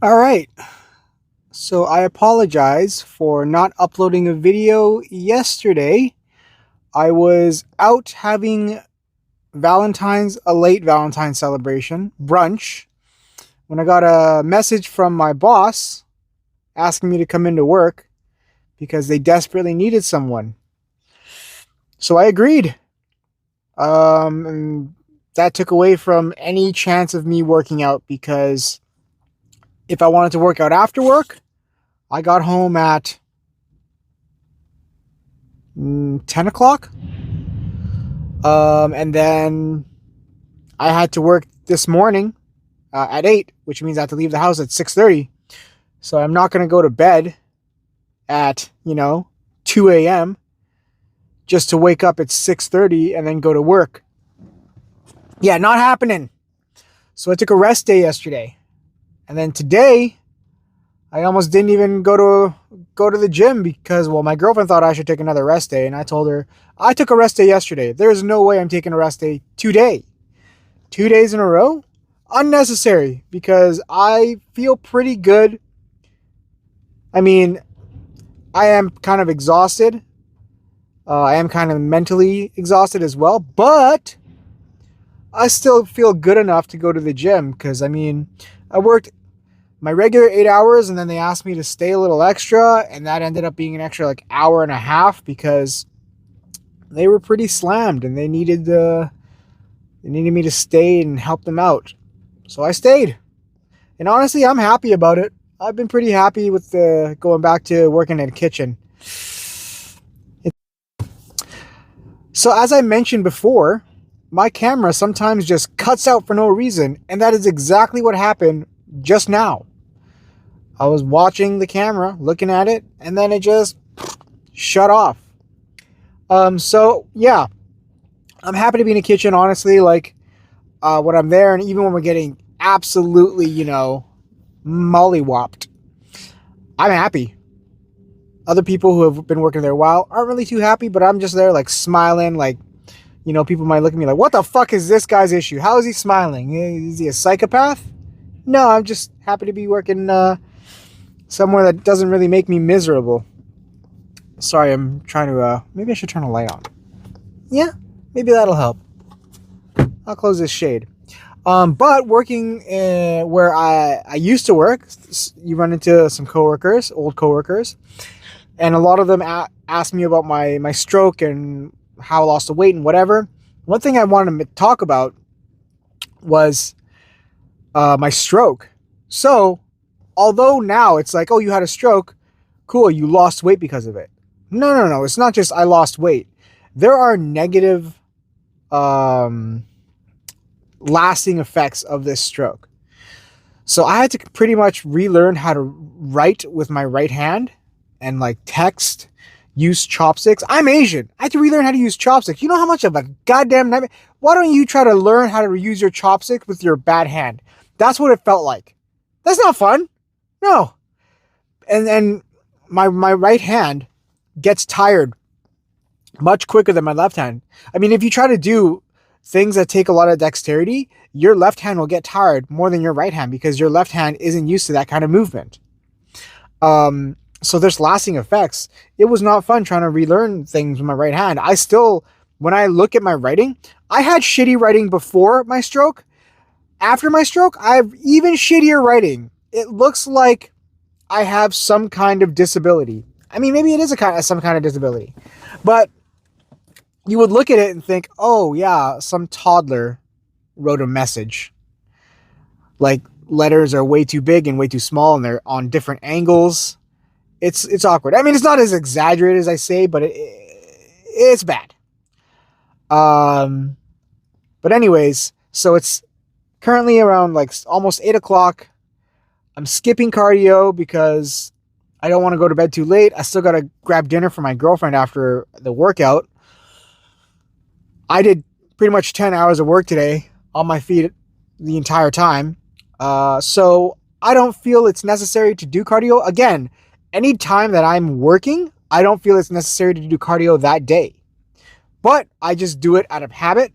All right. So I apologize for not uploading a video yesterday. I was out having a late Valentine's celebration, brunch, when I got a message from my boss asking me to come into work because they desperately needed someone. So I agreed. And that took away from any chance of me working out because if I wanted to work out after work, I got home at 10 o'clock. And then I had to work this morning at 8, which means I have to leave the house at 6:30. So I'm not going to go to bed at, 2 a.m. just to wake up at 6:30 and then go to work. Yeah, not happening. So I took a rest day yesterday. And then today I almost didn't even go to the gym because, well, my girlfriend thought I should take another rest day, and I told her I took a rest day yesterday. There's no way I'm taking a rest day today. 2 days in a row? Unnecessary because I feel pretty good. I mean, I am kind of exhausted. I am kind of mentally exhausted as well, but I still feel good enough to go to the gym because, I worked my regular 8 hours and then they asked me to stay a little extra, and that ended up being an extra like hour and a half because they were pretty slammed and they needed me to stay and help them out. So I stayed. And honestly, I'm happy about it. I've been pretty happy with going back to working in a kitchen. So as I mentioned before, my camera sometimes just cuts out for no reason, and that is exactly what happened just now. I was watching the camera, looking at it, and then it just shut off. So yeah, I'm happy to be in the kitchen, honestly. Like, when I'm there, and even when we're getting absolutely, mollywopped, I'm happy. Other people who have been working there a while aren't really too happy, but I'm just there, like, smiling. Like, people might look at me like, what the fuck is this guy's issue? How is he smiling? Is he a psychopath? No, I'm just happy to be working somewhere that doesn't really make me miserable. Sorry, I'm trying to, maybe I should turn a light on. Yeah, maybe that'll help. I'll close this shade. But working where I used to work, you run into some coworkers, old coworkers, and a lot of them asked me about my stroke and how I lost the weight and whatever. One thing I wanted to talk about was my stroke. So, although now it's like, oh, you had a stroke, cool, you lost weight because of it. No. It's not just I lost weight. There are negative lasting effects of this stroke. So I had to pretty much relearn how to write with my right hand and like text, use chopsticks. I'm Asian. I had to relearn how to use chopsticks. You know how much of a goddamn nightmare? Why don't you try to learn how to use your chopsticks with your bad hand? That's what it felt like. That's not fun. No. And my right hand gets tired much quicker than my left hand. If you try to do things that take a lot of dexterity, your left hand will get tired more than your right hand because your left hand isn't used to that kind of movement. So there's lasting effects. It was not fun trying to relearn things with my right hand. When I look at my writing, I had shitty writing before my stroke. After my stroke, I have even shittier writing. It looks like I have some kind of disability. Maybe it is some kind of disability, but you would look at it and think, oh yeah, some toddler wrote a message. Like, letters are way too big and way too small and they're on different angles. It's awkward. It's not as exaggerated as I say, but it's bad. But anyways, so it's currently around like almost 8 o'clock. I'm skipping cardio because I don't want to go to bed too late. I still got to grab dinner for my girlfriend after the workout. I did pretty much 10 hours of work today on my feet the entire time. So I don't feel it's necessary to do cardio. Again, any time that I'm working, I don't feel it's necessary to do cardio that day. But I just do it out of habit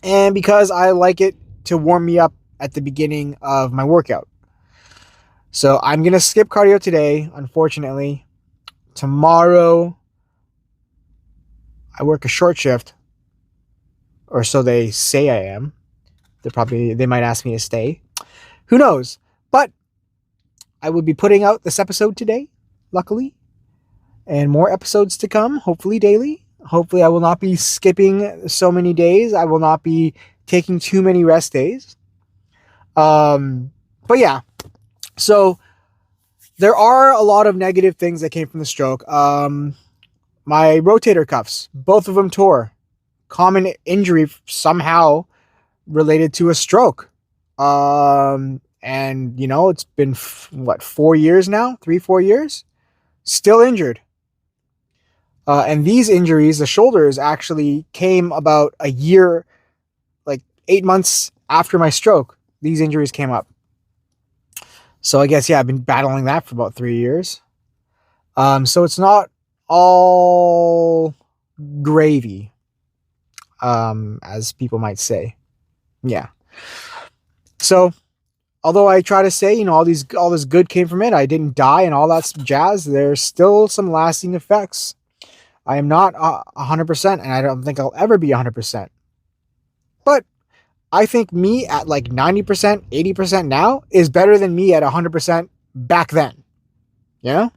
and because I like it to warm me up at the beginning of my workout. So I'm going to skip cardio today, unfortunately. Tomorrow, I work a short shift, or so they say I am. They might ask me to stay. Who knows? But I will be putting out this episode today, luckily, and more episodes to come, hopefully daily. Hopefully, I will not be skipping so many days. I will not be taking too many rest days. But yeah, so there are a lot of negative things that came from the stroke. My rotator cuffs, both of them tore. Common injury somehow related to a stroke. And it's been 4 years now, 3-4 years, still injured. And these injuries, the shoulders, actually came about a year, like 8 months after my stroke. These injuries came up. So I guess, yeah, I've been battling that for about 3 years. So it's not all gravy, as people might say. Yeah. So although I try to say, all this good came from it, I didn't die and all that jazz, there's still some lasting effects. I am not 100%, and I don't think I'll ever be 100%. But I think me at like 90%, 80% now is better than me at 100% back then. You know?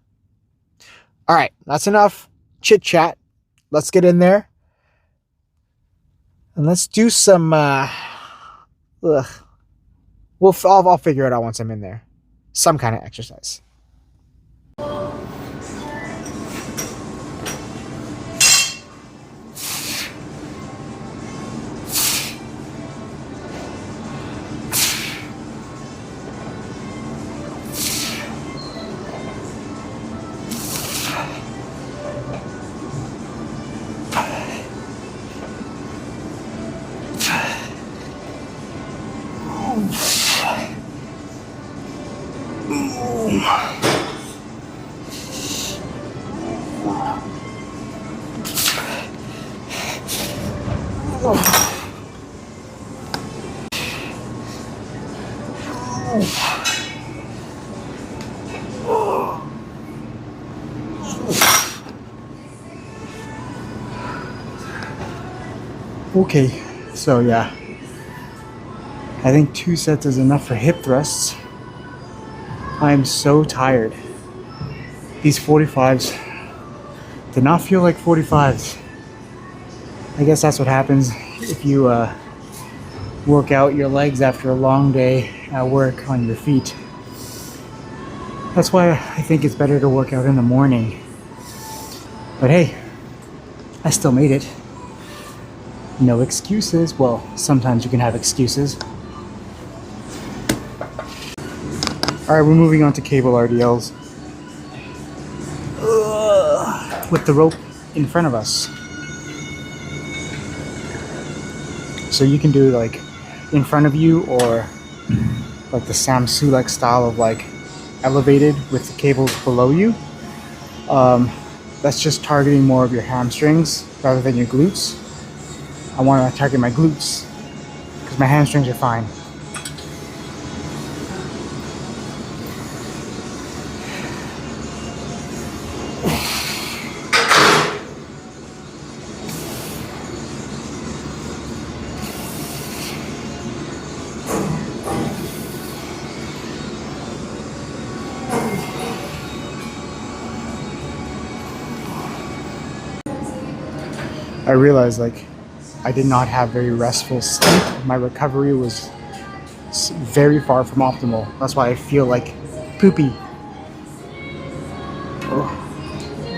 All right, that's enough chit chat. Let's get in there. And let's do some, I'll figure it out once I'm in there. Some kind of exercise. Okay, so yeah, I think 2 sets is enough for hip thrusts. I am so tired. These 45s did not feel like 45s. I guess that's what happens if you work out your legs after a long day at work on your feet. That's why I think it's better to work out in the morning. But hey, I still made it. No excuses. Well, sometimes you can have excuses. Alright, we're moving on to cable RDLs. With the rope in front of us. So you can do like in front of you, or like the Sam Sulek style of like elevated with the cables below you. That's just targeting more of your hamstrings rather than your glutes. I want to target my glutes because my hamstrings are fine. I realized like I did not have very restful sleep. My recovery was very far from optimal. That's why I feel like poopy.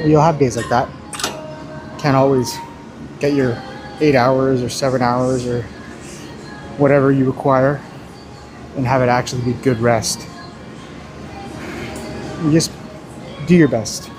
You'll have days like that. Can't always get your 8 hours or 7 hours or whatever you require and have it actually be good rest. You just do your best.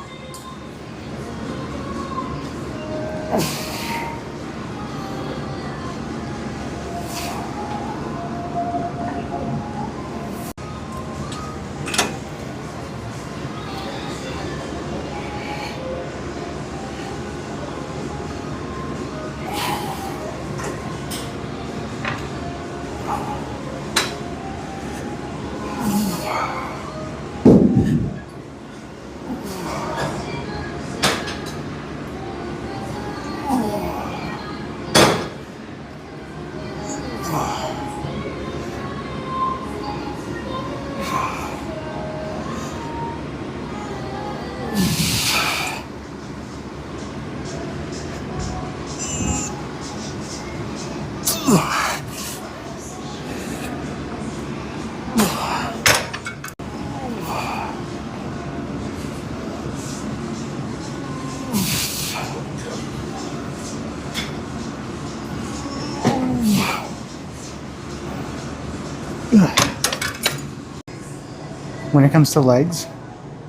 When it comes to legs,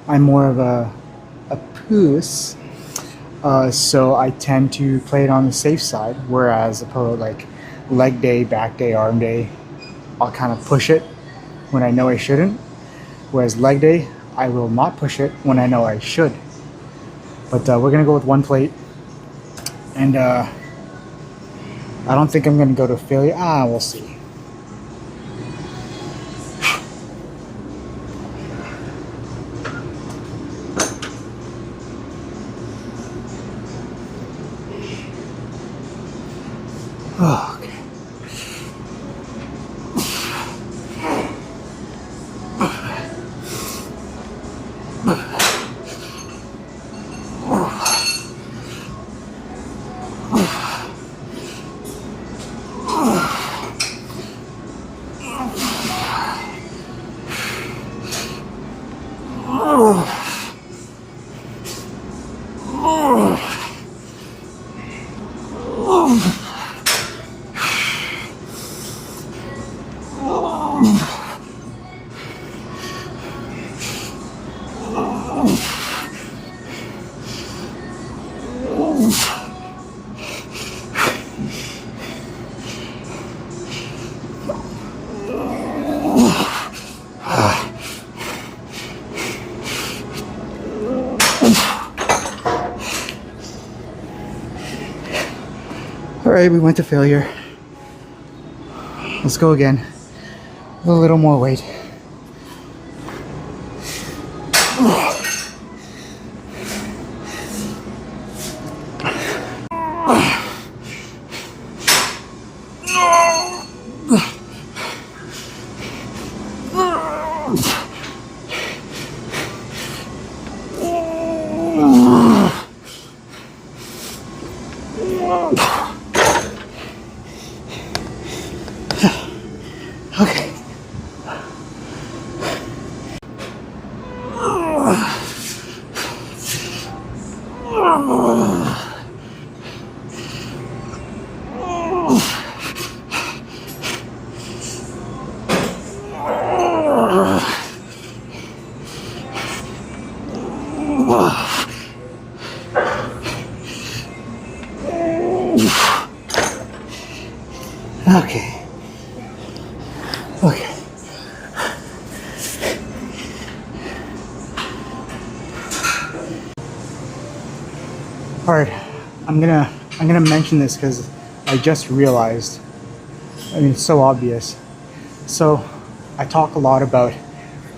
I'm more of a puss, so I tend to play it on the safe side. Whereas like leg day, back day, arm day, I'll kind of push it when I know I shouldn't. Whereas leg day, I will not push it when I know I should. But we're gonna go with one plate, and I don't think I'm gonna go to failure. We'll see. Oh, okay. All right, we went to failure. Let's go again. With a little more weight. Okay. Okay. Okay. All right. I'm gonna mention this because I just realized. I mean, it's so obvious. So, I talk a lot about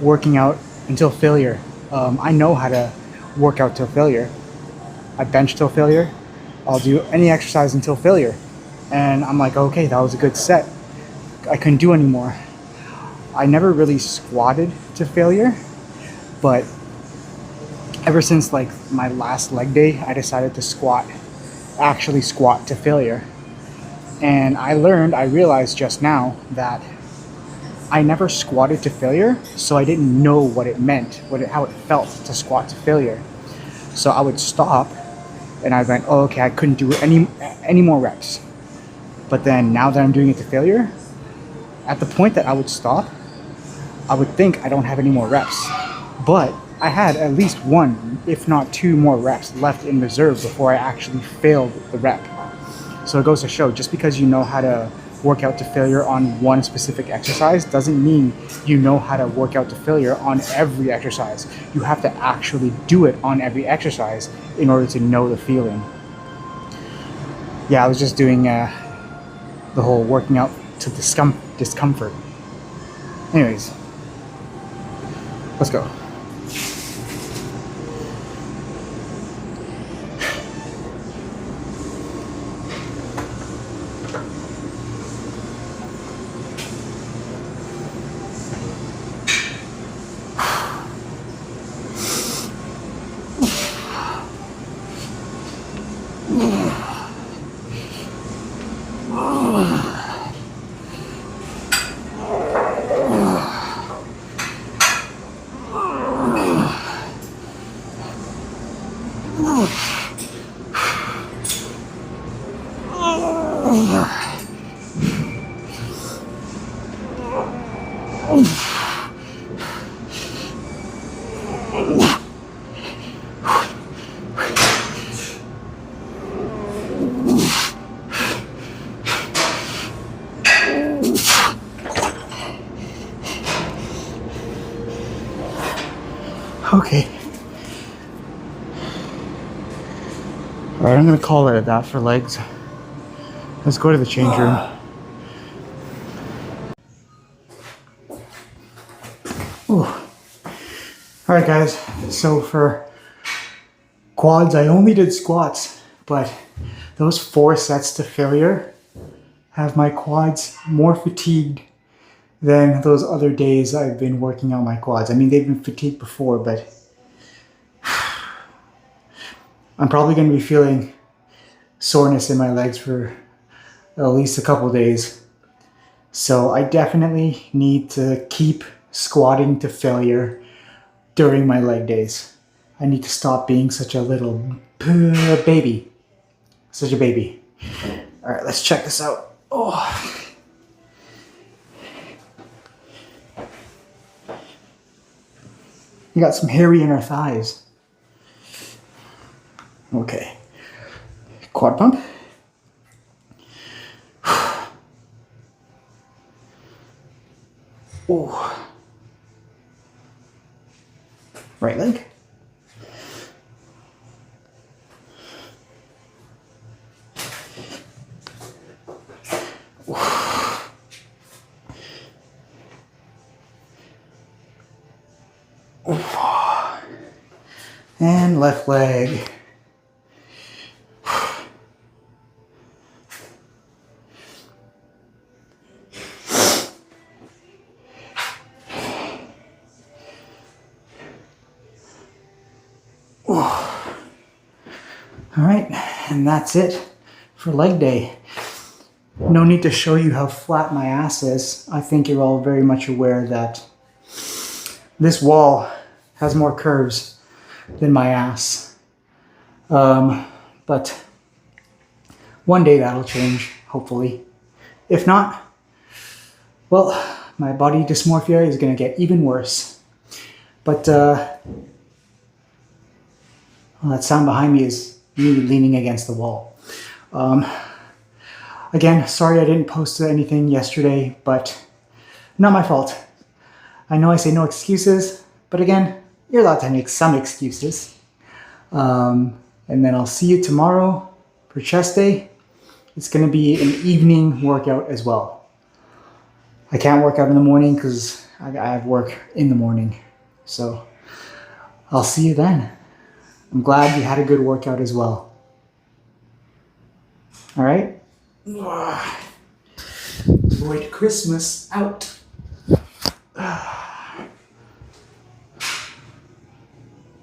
working out until failure. I know how to work out till failure. I bench till failure. I'll do any exercise until failure. And I'm like, okay, that was a good set. I couldn't do anymore. I never really squatted to failure, but ever since like my last leg day, I decided to actually squat to failure. And I realized just now that I never squatted to failure, so I didn't know what it meant, how it felt to squat to failure. So I would stop, and I went, oh, okay, I couldn't do any more reps. But then now that I'm doing it to failure, at the point that I would stop, I would think I don't have any more reps. But I had at least one, if not two more reps left in reserve before I actually failed the rep. So it goes to show, just because you know how to work out to failure on one specific exercise doesn't mean you know how to work out to failure on every exercise. You have to actually do it on every exercise in order to know the feeling. Yeah, I was just doing the whole working out to discomfort. Anyways, let's go. Okay. All right, I'm gonna call it at that for legs. Let's go to the change room. Ooh. All right, guys. So for quads, I only did squats, but those 4 sets to failure have my quads more fatigued than those other days I've been working on my quads. I mean, they've been fatigued before, but I'm probably going to be feeling soreness in my legs for at least a couple days. So I definitely need to keep squatting to failure during my leg days. I need to stop being such a little baby. Such a baby. All right, let's check this out. Oh. We got some hairy inner thighs. Okay. Quad pump. Oh. Right leg. And left leg. All right, and that's it for leg day. No need to show you how flat my ass is. I think you're all very much aware that this wall has more curves than my ass. But one day that'll change, hopefully. If not, well, my body dysmorphia is gonna get even worse. But well, that sound behind me is me leaning against the wall. Again, sorry I didn't post anything yesterday, but not my fault. I know I say no excuses, but again, you're allowed to make some excuses. And then I'll see you tomorrow for chest day. It's gonna be an evening workout as well. I can't work out in the morning because I have work in the morning. So I'll see you then. I'm glad you had a good workout as well. All right? Avoid Christmas out.